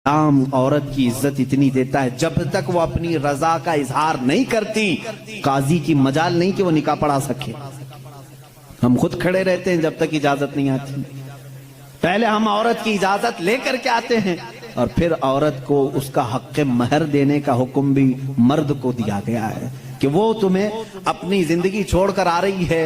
اسلام عورت کی عزت اتنی دیتا ہے جب تک وہ اپنی رضا کا اظہار نہیں کرتی قاضی کی مجال نہیں کہ وہ نکاح پڑھا سکے. ہم خود کھڑے رہتے ہیں جب تک اجازت نہیں آتی. پہلے ہم عورت کی اجازت لے کر کے آتے ہیں اور پھر عورت کو اس کا حق مہر دینے کا حکم بھی مرد کو دیا گیا ہے کہ وہ تمہیں اپنی زندگی چھوڑ کر آ رہی ہے,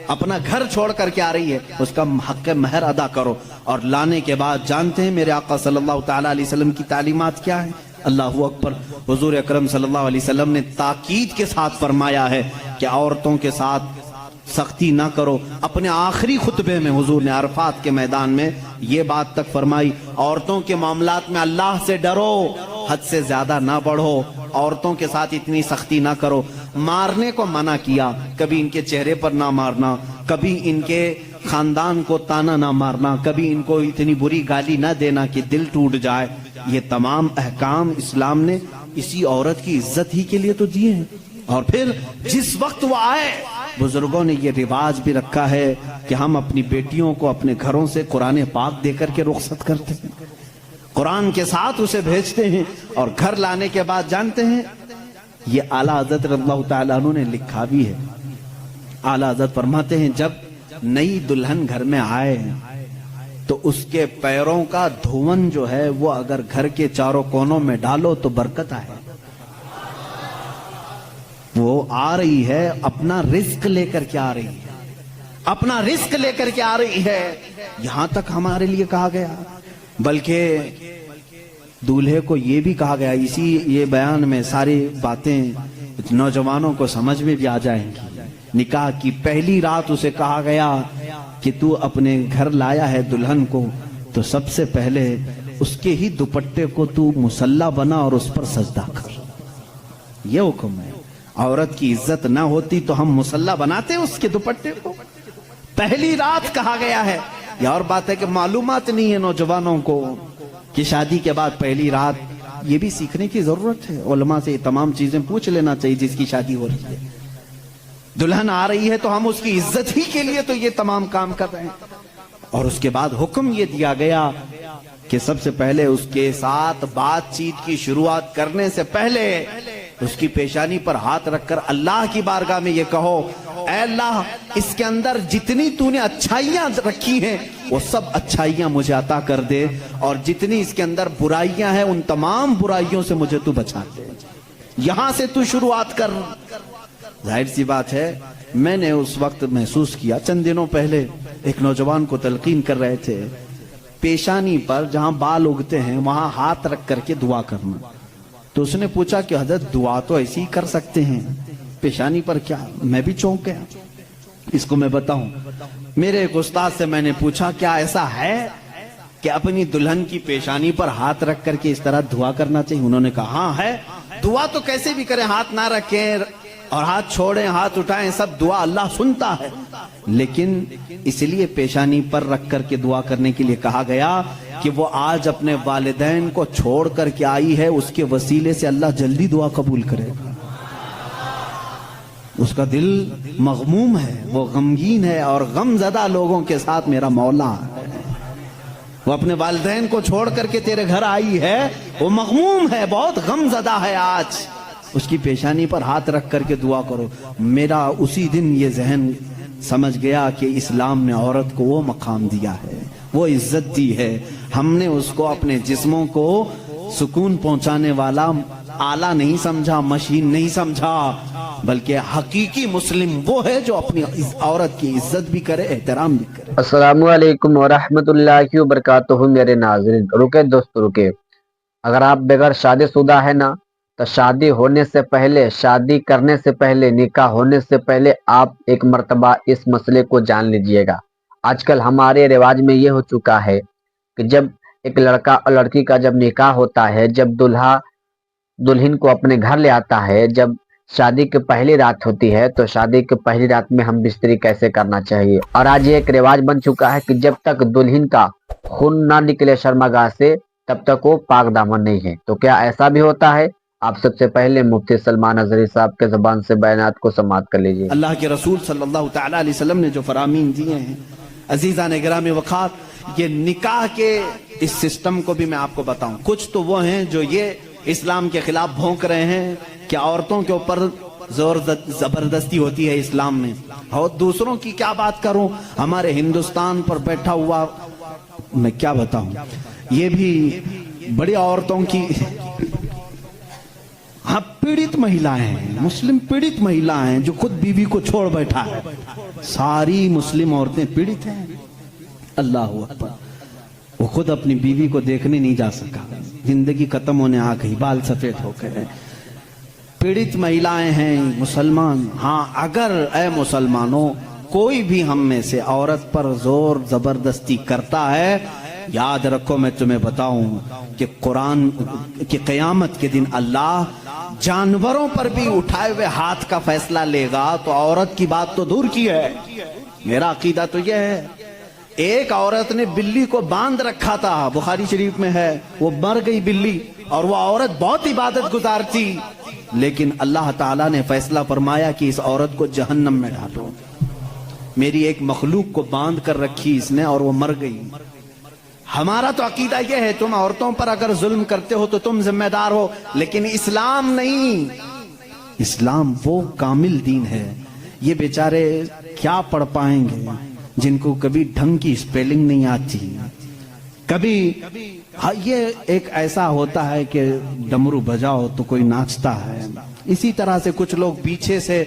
اپنا گھر چھوڑ کر کے آ رہی ہے, اس کا حق مہر ادا کرو. اور لانے کے بعد جانتے ہیں میرے آقا صلی اللہ تعالیٰ علیہ وسلم کی تعلیمات کیا ہیں؟ اللہ اکبر. حضور اکرم صلی اللہ علیہ وسلم نے تاکید کے ساتھ فرمایا ہے کہ عورتوں کے ساتھ سختی نہ کرو. اپنے آخری خطبے میں حضور نے عرفات کے میدان میں یہ بات تک فرمائی, عورتوں کے معاملات میں اللہ سے ڈرو, حد سے زیادہ نہ بڑھو, عورتوں کے ساتھ اتنی سختی نہ کرو. مارنے کو منع کیا, کبھی ان کے چہرے پر نہ مارنا, کبھی ان کے خاندان کو تانا نہ مارنا, کبھی ان کو اتنی بری گالی نہ دینا کہ دل ٹوٹ جائے. یہ تمام احکام اسلام نے اسی عورت کی عزت ہی کے لیے تو دیے ہیں. اور پھر جس وقت وہ آئے, بزرگوں نے یہ رواج بھی رکھا ہے کہ ہم اپنی بیٹیوں کو اپنے گھروں سے قرآن پاک دے کر کے رخصت کرتے ہیں, قرآن کے ساتھ اسے بھیجتے ہیں. اور گھر لانے کے بعد جانتے ہیں یہ اعلیٰ حضرت رضی اللہ تعالیٰ عنہ نے لکھا بھی ہے. اعلیٰ حضرت فرماتے ہیں جب نئی دلہن گھر میں آئے تو اس کے پیروں کا دھون جو ہے وہ اگر گھر کے چاروں کونوں میں ڈالو تو برکت آئے. وہ آ رہی ہے اپنا رزق لے کر کے آ رہی ہے, اپنا رزق لے کر کے آ رہی ہے. یہاں تک ہمارے لیے کہا گیا, بلکہ دولہے کو یہ بھی کہا گیا, اسی یہ بیان میں ساری باتیں نوجوانوں کو سمجھ میں بھی آ جائیں گی. نکاح کی پہلی رات اسے کہا گیا کہ تو اپنے گھر لایا ہے دلہن کو تو سب سے پہلے اس کے ہی دوپٹے کو تو مصلی بنا اور اس پر سجدہ کر. یہ حکم ہے. عورت کی عزت نہ ہوتی تو ہم مصلی بناتے اس کے دوپٹے کو. پہلی رات کہا گیا ہے. یہ اور بات ہے کہ معلومات نہیں ہے نوجوانوں کو کہ شادی کے بعد پہلی رات, یہ بھی سیکھنے کی ضرورت ہے. علماء سے یہ تمام چیزیں پوچھ لینا چاہیے جس کی شادی ہو رہی ہے. دلہن آ رہی ہے تو ہم اس کی عزت ہی کے لیے تو یہ تمام کام کر رہے ہیں. اور اس کے بعد حکم یہ دیا گیا کہ سب سے پہلے اس کے ساتھ بات چیت کی شروعات کرنے سے پہلے اس کی پیشانی پر ہاتھ رکھ کر اللہ کی بارگاہ میں یہ کہو, اے اللہ اس کے اندر جتنی تو نے اچھائیاں رکھی ہیں وہ سب اچھائیاں مجھے عطا کر دے, اور جتنی اس کے اندر برائیاں ہیں ان تمام برائیوں سے مجھے تو بچا دے. یہاں سے تو شروعات کر. ظاہر سی بات ہے میں نے اس وقت محسوس کیا, چند دنوں پہلے ایک نوجوان کو تلقین کر رہے تھے, پیشانی پر جہاں بال اگتے ہیں وہاں ہاتھ رکھ کر کے دعا کرنا. تو اس نے پوچھا کہ حضرت دعا تو ایسی ہی کر سکتے ہیں, پیشانی پر کیا؟ میں بھی چونک گیا. اس کو میں بتاؤں, میرے ایک استاد سے میں نے پوچھا کیا ایسا ہے کہ اپنی دلہن کی پیشانی پر ہاتھ رکھ کر کے اس طرح دعا کرنا چاہیے؟ انہوں نے کہا ہاں ہے. دعا تو کیسے بھی کریں, ہاتھ نہ رکھیں اور ہاتھ چھوڑیں ہاتھ اٹھائیں, سب دعا اللہ سنتا ہے, لیکن اس لیے پیشانی پر رکھ کر کے دعا کرنے کے لیے کہا گیا کہ وہ آج اپنے والدین کو چھوڑ کر کے آئی ہے, اس کے وسیلے سے اللہ جلدی دعا قبول کرے گا. اس کا دل مغموم ہے, وہ غمگین ہے, اور غم زدہ لوگوں کے ساتھ میرا مولا ہے. وہ اپنے والدین کو چھوڑ کر کے تیرے گھر آئی ہے, وہ مغموم ہے, بہت غم زدہ ہے. آج اس کی پیشانی پر ہاتھ رکھ کر کے دعا کرو. میرا اسی دن یہ ذہن سمجھ گیا کہ اسلام نے عورت کو وہ مقام دیا ہے, وہ عزت دی ہے. ہم نے اس کو اپنے جسموں کو سکون پہنچانے والا آلہ نہیں سمجھا, مشین نہیں سمجھا, بلکہ حقیقی مسلم وہ ہے جو اپنی عورت کی عزت بھی کرے, احترام بھی کرے. السلام علیکم ورحمۃ اللہ وبرکاتہ. میرے ناظرین رکے دوست رکے, اگر آپ بغیر شادی شدہ ہے نا تو شادی ہونے سے پہلے, شادی کرنے سے پہلے, نکاح ہونے سے پہلے آپ ایک مرتبہ اس مسئلے کو جان لیجئے گا. آج کل ہمارے رواج میں یہ ہو چکا ہے کہ جب ایک لڑکا اور لڑکی کا جب نکاح ہوتا ہے, جب دلہا دلہن کو اپنے گھر لے آتا ہے, جب شادی کی پہلی رات ہوتی ہے تو شادی کی پہلی رات میں ہم بستری کیسے کرنا چاہیے. اور آج یہ ایک رواج بن چکا ہے کہ جب تک دلہن کا خون نہ نکلے شرمگاہ سے تب تک وہ پاک دامن نہیں ہے. تو کیا ایسا بھی ہوتا ہے؟ آپ سب سے پہلے مفتی سلمان اظہری صاحب کے زبان سے بیانات کو سماعت کر لیجیے. اللہ کے رسول صلی اللہ تعالیٰ علیہ وسلم نے جو فرامین دیے ہیں, عزیزان گرامی وقار, یہ نکاح کے اس سسٹم کو بھی میں آپ کو بتاؤں. کچھ تو وہ ہیں جو یہ اسلام کے خلاف بھونک رہے ہیں کہ عورتوں کے اوپر زور زبردستی ہوتی ہے اسلام میں, اور دوسروں کی کیا بات کروں, ہمارے ہندوستان پر بیٹھا ہوا میں کیا بتاؤں, یہ بھی بڑی عورتوں کی, ہاں پیڑت مہیلائیں ہیں, مسلم پیڑت مہیلائیں ہیں جو خود بیوی کو چھوڑ بیٹھا ہے. ساری مسلم عورتیں پیڑت ہیں. اللہ اکبر. وہ خود اپنی بیوی کو دیکھنے نہیں جا سکا, زندگی ختم ہونے آ گئی, بال سفید ہو گئے. پیڑت مہیلائیں ہیں مسلمان. ہاں اگر اے مسلمانوں کوئی بھی ہم میں سے عورت پر زور زبردستی کرتا ہے, یاد رکھو میں تمہیں بتاؤں کہ قرآن کی قیامت کے دن اللہ جانوروں پر بھی اٹھائے ہوئے ہاتھ کا فیصلہ لے گا, تو عورت کی بات تو دور کی ہے. میرا عقیدہ تو یہ ہے, ایک عورت نے بلی کو باندھ رکھا تھا, بخاری شریف میں ہے, وہ مر گئی بلی, اور وہ عورت بہت عبادت گزار تھی, لیکن اللہ تعالیٰ نے فیصلہ فرمایا کہ اس عورت کو جہنم میں ڈالو. میری ایک مخلوق کو باندھ کر رکھی اس نے اور وہ مر گئی. ہمارا تو عقیدہ یہ ہے تم عورتوں پر اگر ظلم کرتے ہو تو تم ذمہ دار ہو, لیکن اسلام نہیں. اسلام وہ کامل دین ہے. یہ بیچارے کیا پڑھ پائیں گے جن کو کبھی ڈھنگ کی اسپیلنگ نہیں آتی, کبھی یہ ایک ایسا ہوتا ہے کہ ڈمرو بجاؤ تو کوئی ناچتا ہے. اسی طرح سے کچھ لوگ پیچھے سے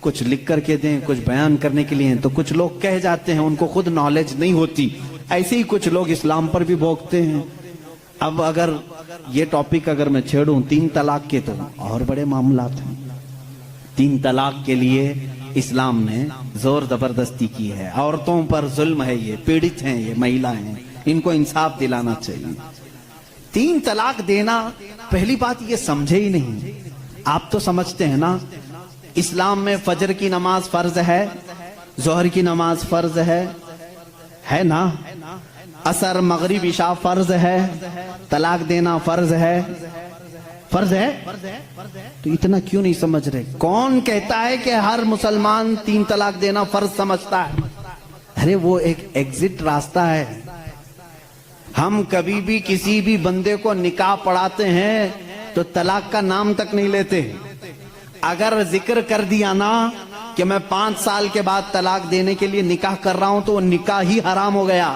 کچھ لکھ کر کے دیں, کچھ بیان کرنے کے لیے, تو کچھ لوگ کہہ جاتے ہیں, ان کو خود نالج نہیں ہوتی. ایسے ہی کچھ لوگ اسلام پر بھی بھوکتے ہیں. اب اگر یہ ٹاپک اگر میں چھیڑوں 3 طلاق کے, تو اور بڑے معاملات ہیں. 3 طلاق کے لیے اسلام نے زور زبردستی کی ہے. عورتوں پر ظلم ہے, یہ پیڑت ہیں, یہ مہیلائیں ہیں, ان کو انصاف دلانا چاہیے. 3 طلاق دینا, پہلی بات یہ سمجھے ہی نہیں. آپ تو سمجھتے ہیں نا اسلام میں فجر کی نماز فرض ہے, ظہر کی نماز فرض ہے نا, عصر مغرب عشاء فرض ہے, طلاق دینا فرض ہے. فرض ہے تو اتنا کیوں نہیں سمجھ رہے؟ کون کہتا ہے کہ ہر مسلمان 3 طلاق دینا فرض سمجھتا ہے؟ ارے وہ ایک ایگزٹ راستہ ہے. ہم کبھی بھی کسی بھی بندے کو نکاح پڑھاتے ہیں تو طلاق کا نام تک نہیں لیتے. اگر ذکر کر دیا نا کہ میں 5 سال کے بعد طلاق دینے کے لیے نکاح کر رہا ہوں, تو وہ نکاح ہی حرام ہو گیا.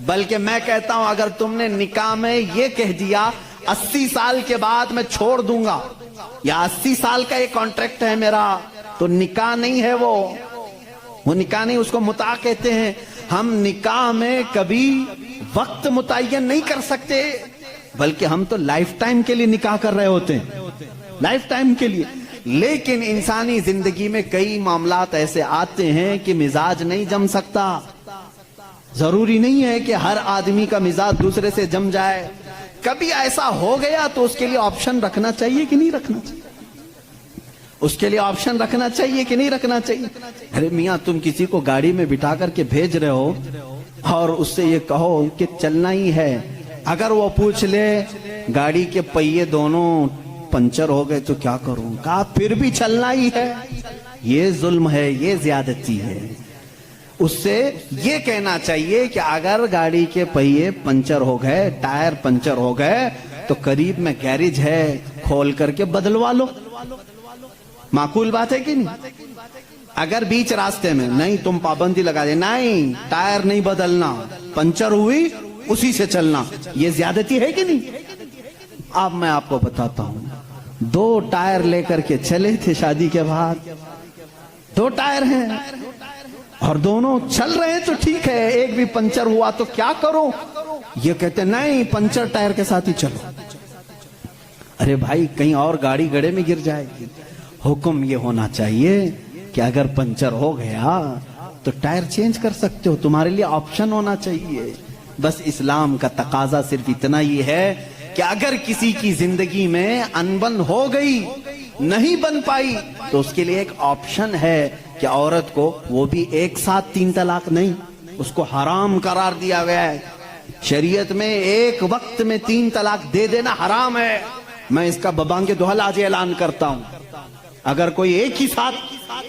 بلکہ میں کہتا ہوں اگر تم نے نکاح میں یہ کہہ دیا 80 سال کے بعد میں چھوڑ دوں گا, یا 80 سال کا یہ کانٹریکٹ ہے میرا, تو نکاح نہیں ہے. وہ نکاح نہیں, اس کو متاع کہتے ہیں. ہم نکاح میں کبھی وقت متعین نہیں کر سکتے, بلکہ ہم تو لائف ٹائم کے لیے نکاح کر رہے ہوتے ہیں, لائف ٹائم کے لیے. لیکن انسانی زندگی میں کئی معاملات ایسے آتے ہیں کہ مزاج نہیں جم سکتا. ضروری نہیں ہے کہ ہر آدمی کا مزاج دوسرے سے جم جائے. کبھی ایسا ہو گیا تو اس کے لیے آپشن رکھنا چاہیے کہ نہیں رکھنا چاہیے؟ اس کے لیے آپشن رکھنا چاہیے کہ نہیں رکھنا چاہیے؟ ارے میاں تم کسی کو گاڑی میں بٹھا کر کے بھیج رہے ہو اور اس سے یہ کہو کہ چلنا ہی ہے, اگر وہ پوچھ لے گاڑی کے پہیے دونوں پنچر ہو گئے تو کیا کروں, کہا پھر بھی چلنا ہی ہے. یہ ظلم ہے, یہ زیادتی ہے. اس سے یہ کہنا چاہیے کہ اگر گاڑی کے پہیے پنچر ہو گئے, ٹائر پنچر ہو گئے, تو قریب میں گیریج ہے, کھول کر کے بدلوا لو. معقول بات ہے کہ نہیں؟ اگر بیچ راستے میں نہیں تم پابندی لگا دے, نہیں ٹائر نہیں بدلنا, پنچر ہوئی اسی سے چلنا, یہ زیادتی ہے کہ نہیں؟ اب میں آپ کو بتاتا ہوں, 2 ٹائر لے کر کے چلے تھے شادی کے بعد, 2 ٹائر ہیں اور دونوں چل رہے ہیں تو ٹھیک ہے, ایک بھی پنچر ہوا تو کیا کرو؟ یہ کہتے نہیں پنچر ٹائر کے ساتھ ہی چلو. ارے بھائی کہیں اور گاڑی گڑے میں گر جائے گی. حکم یہ ہونا چاہیے کہ اگر پنچر ہو گیا تو ٹائر چینج کر سکتے ہو, تمہارے لیے آپشن ہونا چاہیے. بس اسلام کا تقاضا صرف اتنا ہی ہے کہ اگر کسی کی زندگی میں انبن ہو گئی, نہیں بن پائی, تو اس کے لیے ایک آپشن ہے کہ عورت کو وہ بھی ایک ساتھ 3 طلاق نہیں, اس کو حرام قرار دیا گیا ہے. شریعت میں ایک وقت میں 3 طلاق دے دینا حرام ہے. میں اس کا ببانگ دہل آج اعلان کرتا ہوں, اگر کوئی ایک ہی ساتھ